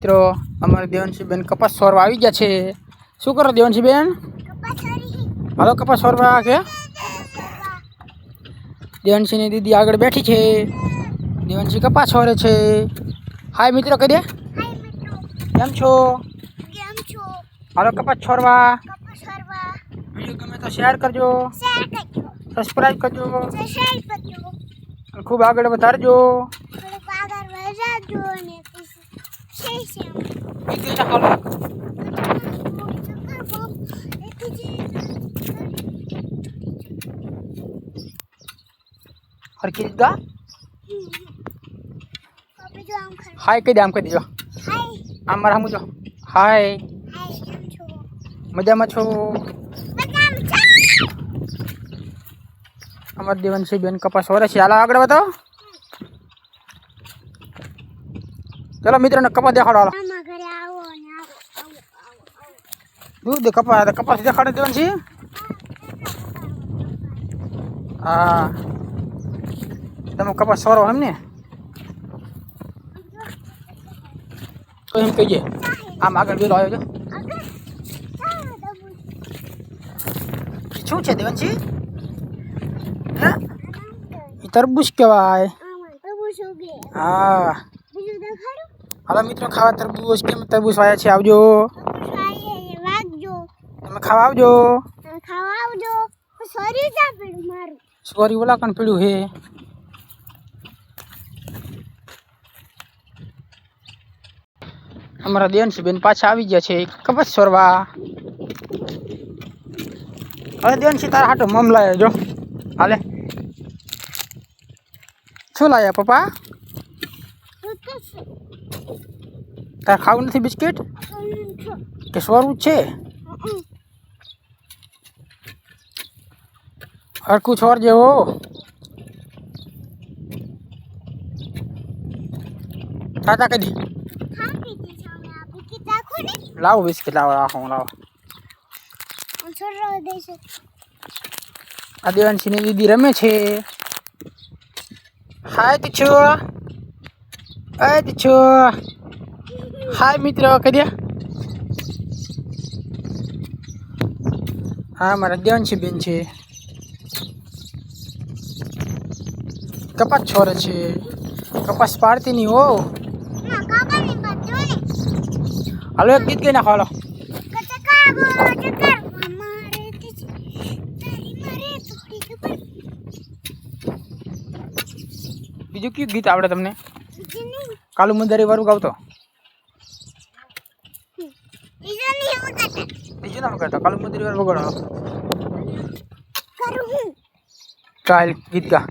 મિત્રો અમારે દેવાંશી બેન કપાસ સોરવા આવી ગયા છે। શું કરો દેવાંશી બેન? હાલો કપાસ સોરવા કે દેવાંશીની દીદી આગળ બેઠી છે। દેવાંશી કપાસ સોરે છે। હાય મિત્રો કહી દે, કેમ છો? હાલો કપાસ સોરવા। વિડીયો ગમે તો શેર કરજો, સબસ્ક્રાઇબ કરજો, ખૂબ આગળ વધારજો। हरकी गा हाय कही दे, आम कही दीजो, आम मारा हम जो हाय मजा में छो। अमर देवांशी बेन कपास हो रही है, आगे बताओ। चलो मित्रों ने कपास देखाड़ो, दूर दे कपास देखाड़े देवांशी। हाँ તમે કપાસ સોરો એમ ને, તો એમ કહીએ આમ આગળ વેલો આવ્યો છો। શું છે દેવાંશી? હે એ તરબૂચ કહેવાય। હા હાલો મિત્રો ખાવા તરબૂચ, કેમ તરબૂચ વાયા છે, આવજો તમે ખાવા આવજો। સોરી ઓલા કણ પીડ્યું હે। અમારા દેવાંશી બેન પાછા આવી ગયા છે કપાસ સોરવા। હવે દેવાંશી તારા હાટો મમ લાયા જો, હાલે શું લાયા પપ્પા? તાર ખાવું નથી બિસ્કિટ કે સોરવું છે? હરકું છોર જેવો તાતા કદી લાવો બિસ્કિટ, લાવો રાખો લાવો। આ દેવાંશીની દીદી રમે છે। હાય તીછો, હાય તીછો, હાય મિત્ર કહી દે। હા મારા દેવાંશી બેન છે, કપાસ છોરે છે। કપાસ પાડતી નહીં હો। હાલો એક ગીત ગઈ નાખો, હાલો બીજું કયું ગીત આવડે તમને? કાલુ મુંદરી વાળું ગાવતો? બીજું ના વગાડતો, કાલુ મુંદરી વાળું વગાડો। ચાલ ગીત ગા।